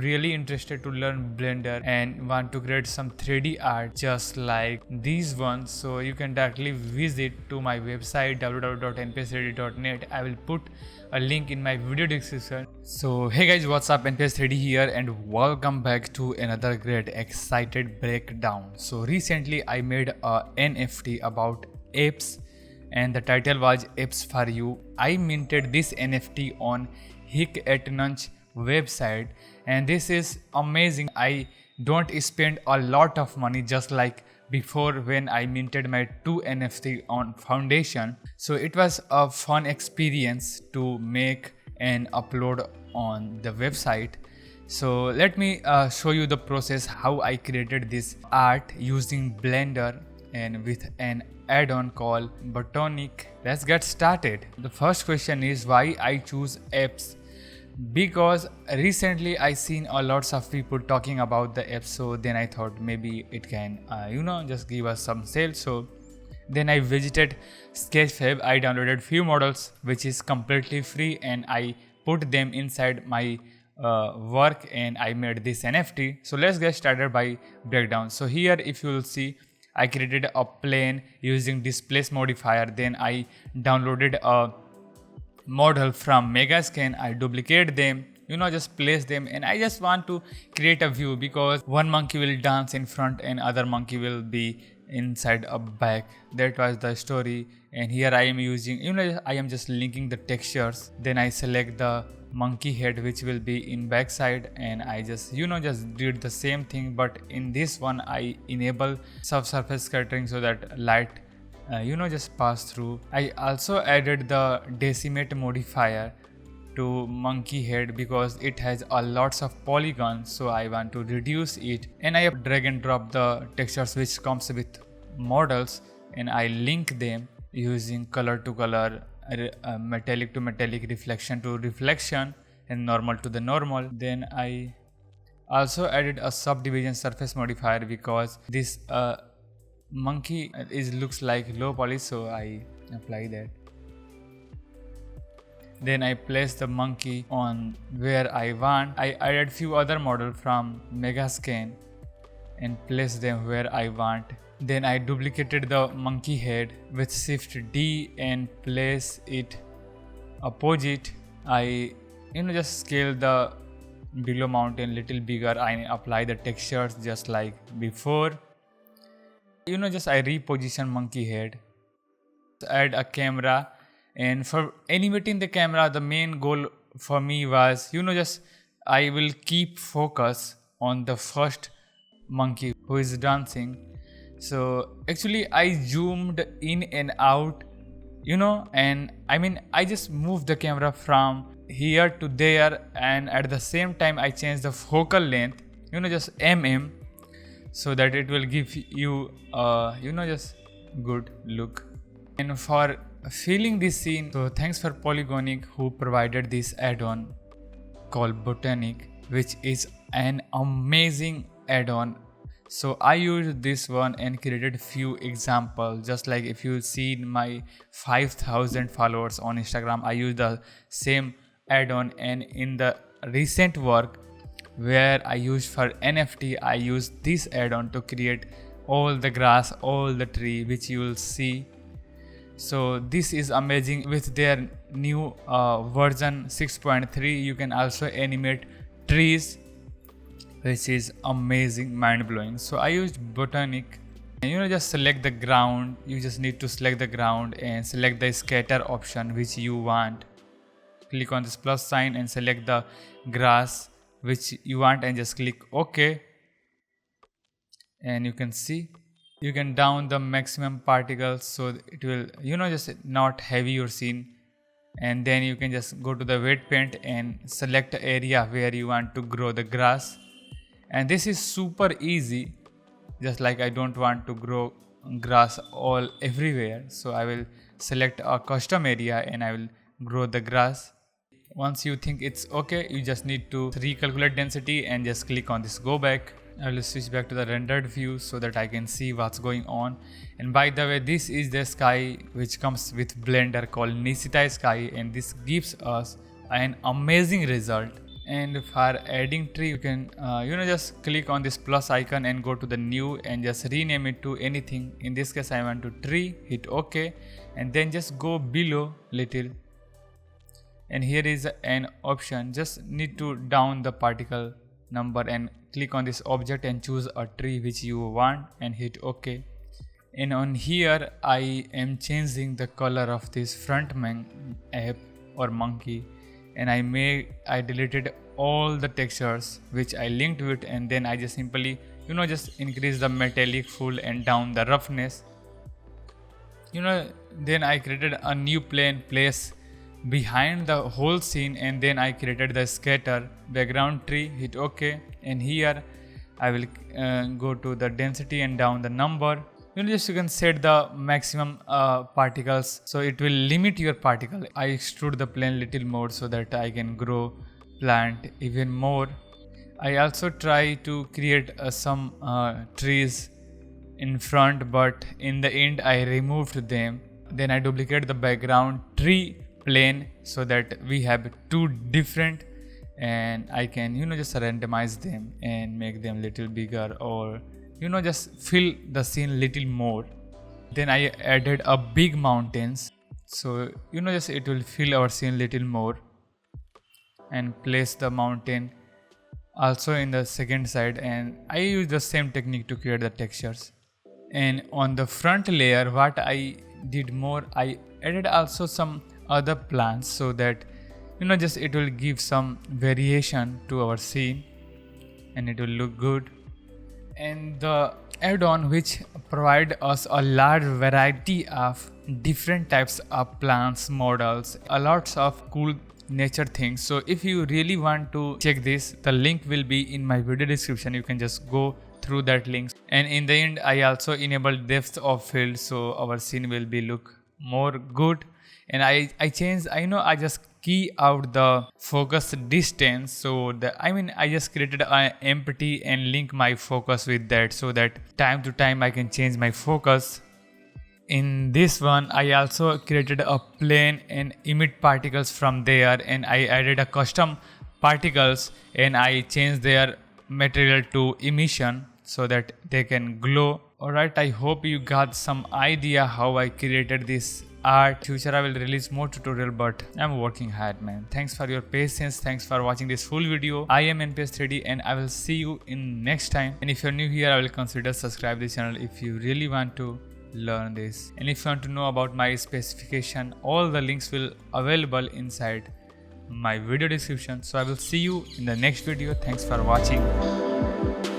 Really interested to learn Blender and want to create some 3D art just like these ones, so you can directly visit to my website www.nps3d.net. I will put a link in my video description. So hey guys, what's up? NPS3D here and welcome back to another great excited breakdown. So recently I made a NFT about apes and the title was Apes for You. I minted this NFT on Hic-et-Nunch website and this is amazing. I don't spend a lot of money just like before when I minted my 2 NFT on Foundation. So it was a fun experience to make and upload on the website. So let me show you the process how I created this art using Blender and with an add-on called Botaniq. Let's get started. The first question is why I choose apes. Because recently I seen a lots of people talking about the app, so then I thought maybe it can just give us some sales. So then I visited Sketchfab. I downloaded few models which is completely free and I put them inside my work and I made this NFT. So let's get started by breakdown. So here if you will see, I created a plane using displace modifier. Then I downloaded a model from Megascan. I duplicate them, just place them, and I just want to create a view because one monkey will dance in front and other monkey will be inside a back. That was the story. And here I am using, I am just linking the textures. Then I select the monkey head which will be in backside and I just just did the same thing, but in this one I enable subsurface scattering so that light just pass through. I also added the decimate modifier to monkey head because it has a lots of polygons, so I want to reduce it. And I drag and drop the textures which comes with models and I link them using color to color, metallic to metallic, reflection to reflection, and normal to the normal. Then I also added a subdivision surface modifier because this monkey looks like low poly, so I apply that. Then I place the monkey on where I want. I added few other model from Megascan and place them where I want. Then I duplicated the monkey head with shift D and place it opposite. I just scale the below mountain little bigger. I apply the textures just like before. I reposition monkey head, add a camera, and for animating the camera the main goal for me was I will keep focus on the first monkey who is dancing. So actually I zoomed in and out, and I just moved the camera from here to there, and at the same time I changed the focal length, just mm, so that it will give you just good look. And for filling this scene, so thanks for Polygonic who provided this add-on called Botaniq, which is an amazing add-on. So I used this one and created few examples. Just like if you see my 5,000 followers on Instagram, I use the same add-on, and in the recent work where I use for NFT, I use this add-on to create all the grass, all the tree which you will see. So this is amazing. With their new version 6.3, you can also animate trees, which is amazing, mind-blowing. So I used Botaniq, and just select the ground. You just need to select the ground and select the scatter option which you want. Click on this plus sign and select the grass which you want and just click OK. And you can see you can down the maximum particles so it will just not heavy your scene. And then you can just go to the wet paint and select the area where you want to grow the grass. And this is super easy, just like I don't want to grow grass all everywhere, so I will select a custom area and I will grow the grass. Once you think it's okay, you just need to recalculate density and just click on this go back. I will switch back to the rendered view so that I can see what's going on. And by the way, this is the sky which comes with Blender called Nisita Sky, and this gives us an amazing result. And for adding tree, you can just click on this plus icon and go to the new and just rename it to anything. In this case I want to tree, hit OK, and then just go below little, and here is an option. Just need to down the particle number and click on this object and choose a tree which you want and hit OK. And on here I am changing the color of this front app or monkey, and I deleted all the textures which I linked to it, and then I just simply just increase the metallic full and down the roughness. Then I created a new plane place behind the whole scene, and then I created the scatter background tree, hit OK, and here I will go to the density and down the number. You can set the maximum particles, so it will limit your particle. I extrude the plane little more so that I can grow plant even more. I also try to create some trees in front, but in the end I removed them. Then I duplicate the background tree plane so that we have two different, and I can just randomize them and make them little bigger, or just fill the scene little more. Then I added a big mountains, so just it will fill our scene little more, and place the mountain also in the second side, and I use the same technique to create the textures. And on the front layer what I did more, I added also some other plants so that just it will give some variation to our scene and it will look good. And the add-on which provide us a large variety of different types of plants, models, a lots of cool nature things. So if you really want to check this, the link will be in my video description. You can just go through that link. And in the end I also enabled depth of field, so our scene will be look more good. And I just key out the focus distance, so I just created an empty and link my focus with that, so that time to time I can change my focus. In this one I also created a plane and emit particles from there, and I added a custom particles and I changed their material to emission so that they can glow. Alright, I hope you got some idea how I created this art. Future I will release more tutorial, but I'm working hard, man. Thanks for your patience. Thanks for watching this full video. I am NPS3D and I will see you in next time. And if you're new here, I will consider subscribe this channel if you really want to learn this. And if you want to know about my specification, all the links will available inside my video description. So I will see you in the next video. Thanks for watching.